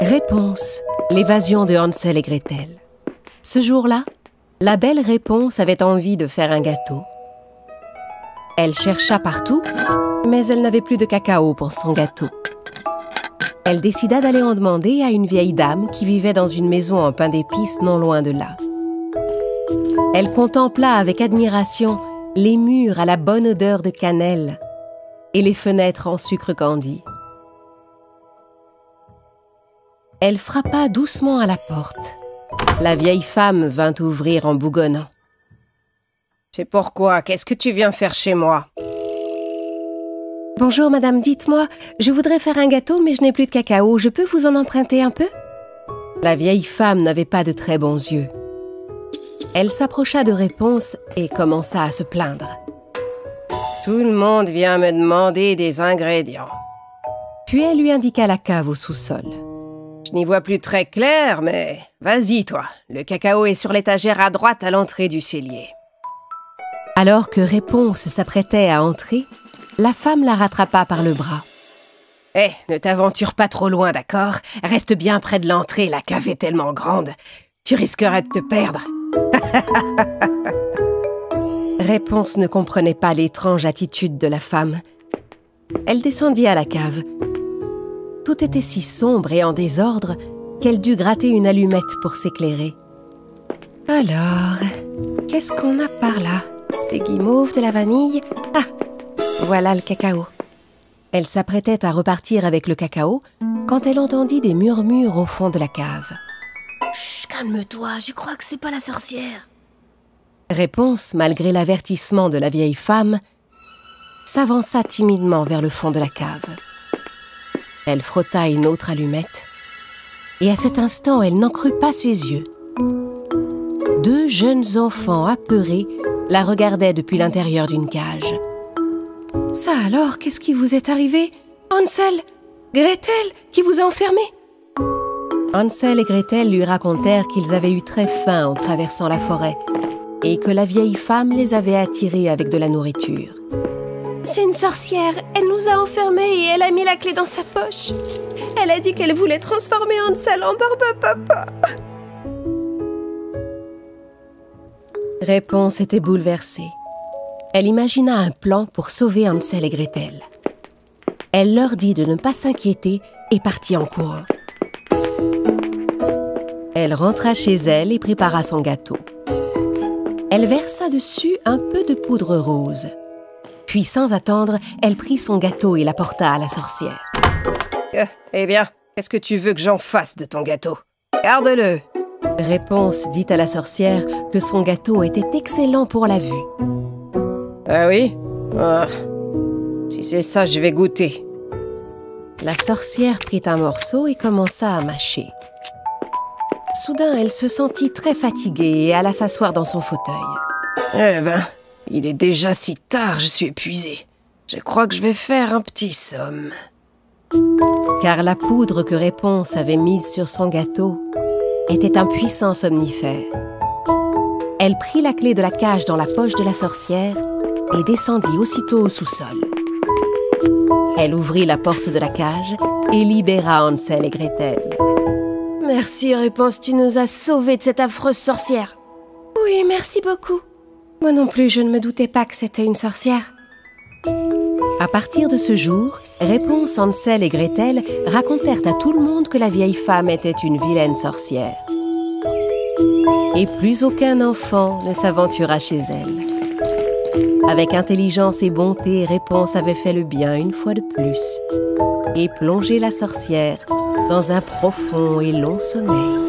Réponse, l'évasion de Hansel et Gretel. Ce jour-là, la belle Réponse avait envie de faire un gâteau. Elle chercha partout, mais elle n'avait plus de cacao pour son gâteau. Elle décida d'aller en demander à une vieille dame qui vivait dans une maison en pain d'épices non loin de là. Elle contempla avec admiration les murs à la bonne odeur de cannelle et les fenêtres en sucre candi. Elle frappa doucement à la porte. La vieille femme vint ouvrir en bougonnant. « C'est pourquoi? Qu'est-ce que tu viens faire chez moi ?»« Bonjour, madame, dites-moi, je voudrais faire un gâteau, mais je n'ai plus de cacao. Je peux vous en emprunter un peu ?» La vieille femme n'avait pas de très bons yeux. Elle s'approcha de Réponse et commença à se plaindre. « Tout le monde vient me demander des ingrédients. » Puis elle lui indiqua la cave au sous-sol. Je n'y vois plus très clair, mais vas-y, toi. Le cacao est sur l'étagère à droite à l'entrée du cellier. Alors que Réponse s'apprêtait à entrer, la femme la rattrapa par le bras. Hé, ne t'aventure pas trop loin, d'accord? Reste bien près de l'entrée, la cave est tellement grande. Tu risquerais de te perdre. Réponse ne comprenait pas l'étrange attitude de la femme. Elle descendit à la cave. Tout était si sombre et en désordre qu'elle dut gratter une allumette pour s'éclairer. Alors, qu'est-ce qu'on a par là? Des guimauves, de la vanille? Ah, voilà le cacao. Elle s'apprêtait à repartir avec le cacao quand elle entendit des murmures au fond de la cave. Chut, calme-toi, je crois que c'est pas la sorcière. Réponse, malgré l'avertissement de la vieille femme, s'avança timidement vers le fond de la cave. Elle frotta une autre allumette, et à cet instant, elle n'en crut pas ses yeux. Deux jeunes enfants apeurés la regardaient depuis l'intérieur d'une cage. « Ça alors, qu'est-ce qui vous est arrivé? Hansel, Gretel, qui vous a enfermé ?» Hansel et Gretel lui racontèrent qu'ils avaient eu très faim en traversant la forêt et que la vieille femme les avait attirés avec de la nourriture. C'est une sorcière, elle nous a enfermés et elle a mis la clé dans sa poche. Elle a dit qu'elle voulait transformer Hansel en Barbapapa. Réponse était bouleversée. Elle imagina un plan pour sauver Hansel et Gretel. Elle leur dit de ne pas s'inquiéter et partit en courant. Elle rentra chez elle et prépara son gâteau. Elle versa dessus un peu de poudre rose. Puis, sans attendre, elle prit son gâteau et l'apporta à la sorcière. Eh bien, qu'est-ce que tu veux que j'en fasse de ton gâteau? Garde-le. Réponse dit à la sorcière que son gâteau était excellent pour la vue. Ah oui? Ah. Si c'est ça, je vais goûter. La sorcière prit un morceau et commença à mâcher. Soudain, elle se sentit très fatiguée et alla s'asseoir dans son fauteuil. Eh ben, il est déjà si tard, je suis épuisée. Je crois que je vais faire un petit somme. Car la poudre que Réponse avait mise sur son gâteau était un puissant somnifère. Elle prit la clé de la cage dans la poche de la sorcière et descendit aussitôt au sous-sol. Elle ouvrit la porte de la cage et libéra Hansel et Gretel. Merci, Réponse, tu nous as sauvés de cette affreuse sorcière. Oui, merci beaucoup. Moi non plus, je ne me doutais pas que c'était une sorcière. À partir de ce jour, Réponse, Hansel et Gretel racontèrent à tout le monde que la vieille femme était une vilaine sorcière. Et plus aucun enfant ne s'aventura chez elle. Avec intelligence et bonté, Réponse avait fait le bien une fois de plus et plongé la sorcière dans un profond et long sommeil.